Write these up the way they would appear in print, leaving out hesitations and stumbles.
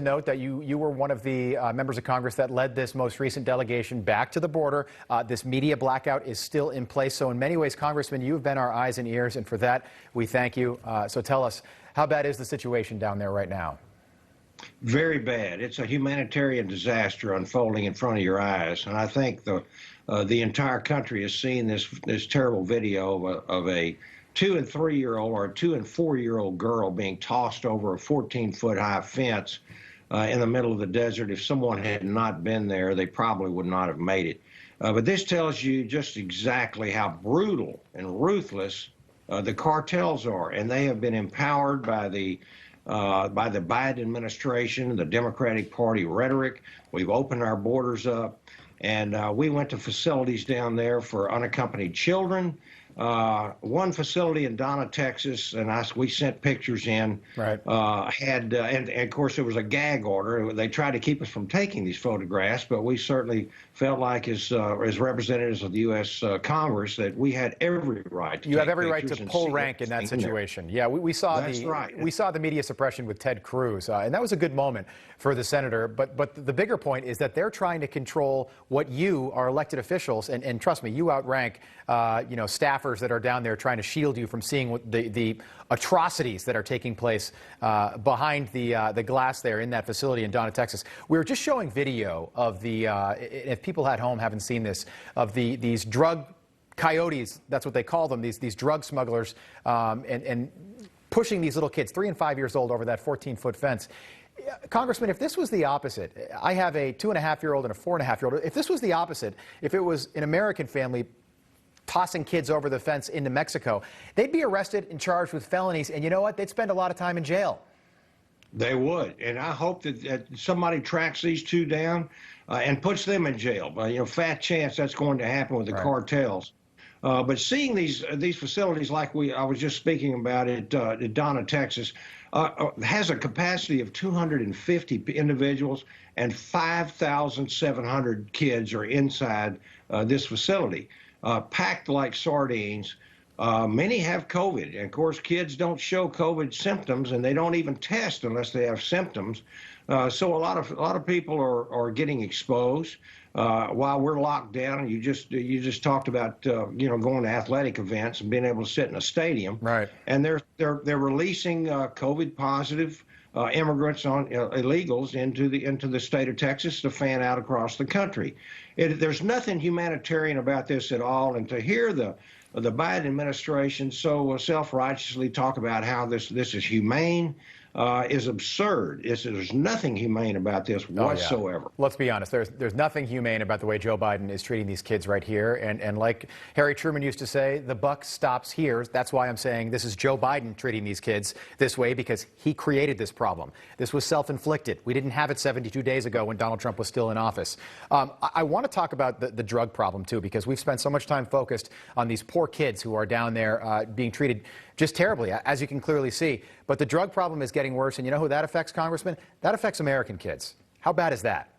note that you were one of the members of Congress that led this most recent delegation back to the border. This media blackout is still in place. So in many ways, Congressman, you've been our eyes and ears, and for that, we thank you. So tell us, how bad is the situation down there right now? Very bad. It's a humanitarian disaster unfolding in front of your eyes. And I think the entire country has seen this terrible video of a 2- and 3-year-old or a 2- and 4-year-old girl being tossed over a 14-foot high fence in the middle of the desert. If someone had not been there, they probably would not have made it. But this tells you just exactly how brutal and ruthless the cartels are. And they have been empowered by the Biden administration, the Democratic Party rhetoric. We've opened our borders up, and we went to facilities down there for unaccompanied children. One facility in Donna, Texas, and we sent pictures in, right. and of course there was a gag order. They tried to keep us from taking these photographs, but we certainly felt like as representatives of the U.S. Congress that we had every right to You have every right to pull rank in that in situation. Yeah, we saw we saw the media suppression with Ted Cruz, and that was a good moment for the senator. But the bigger point is that they're trying to control what you, our elected officials, and trust me, you outrank staffers that are down there trying to shield you from seeing what the atrocities that are taking place behind the glass there in that facility in Donna, Texas. We were just showing video of if people at home haven't seen this, of these drug coyotes, that's what they call them, these drug smugglers, and pushing these little kids, 3 and 5 years old, over that 14-foot fence. Congressman, if this was the opposite, I have a 2-and-a-half-year-old and a 4-and-a-half-year-old. If this was the opposite, if it was an American family tossing kids over the fence into Mexico, they'd be arrested and charged with felonies, and you know what? They'd spend a lot of time in jail. They would, and I hope that somebody tracks these two down and puts them in jail. But fat chance that's going to happen with the cartels. But seeing these facilities like I was just speaking about at Donna, Texas, has a capacity of 250 individuals, and 5,700 kids are inside this facility, packed like sardines. Many have COVID, and of course kids don't show COVID symptoms, and they don't even test unless they have symptoms. So a lot of people are getting exposed while we're locked down. And you just talked about going to athletic events and being able to sit in a stadium. Right. And they're releasing COVID positive immigrants on illegals into the state of Texas to fan out across the country. There's nothing humanitarian about this at all, and to hear the Biden administration so self-righteously talk about how this is humane is absurd. There's nothing humane about this whatsoever. Yeah. Let's be honest. There's nothing humane about the way Joe Biden is treating these kids right here. And like Harry Truman used to say, the buck stops here. That's why I'm saying this is Joe Biden treating these kids this way, because he created this problem. This was self-inflicted. We didn't have it 72 days ago when Donald Trump was still in office. I want to talk about the drug problem, too, because we've spent so much time focused on these poor kids who are down there being treated just terribly, as you can clearly see. But the drug problem is getting worse, and you know who that affects, Congressman? That affects American kids. How bad is that?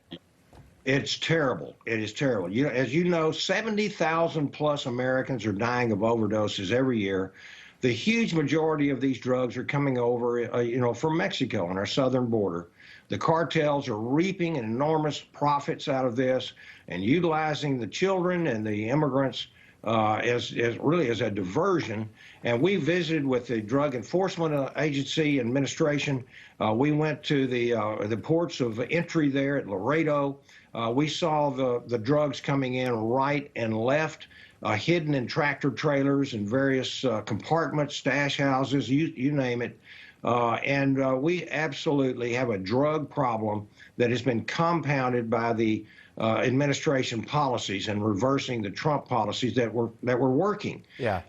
It's terrible. It is terrible. As you know, 70,000 plus Americans are dying of overdoses every year. The huge majority of these drugs are coming over, from Mexico on our southern border. The cartels are reaping enormous profits out of this and utilizing the children and the immigrants as a diversion. And we visited with the Drug Enforcement Agency administration. We went to the ports of entry there at Laredo. We saw the drugs coming in right and left, hidden in tractor trailers and various compartments, stash houses, you name it. And we absolutely have a drug problem that has been compounded by the administration policies and reversing the Trump policies that were working. Yeah.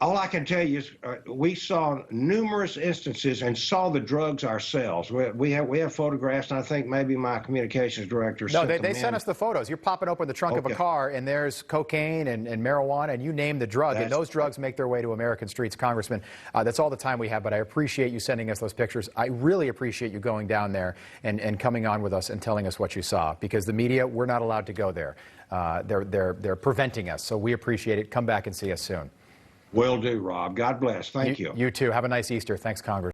All I can tell you is we saw numerous instances and saw the drugs ourselves. We have photographs, and I think maybe my communications director No, they sent us the photos. You're popping open the trunk of a car, and there's cocaine and marijuana, and you name the drug, and those drugs make their way to American streets, Congressman. That's all the time we have, but I appreciate you sending us those pictures. I really appreciate you going down there and coming on with us and telling us what you saw, because the media, we're not allowed to go there. They're preventing us, so we appreciate it. Come back and see us soon. Will do, Rob. God bless. Thank you. You too. Have a nice Easter. Thanks, Congress.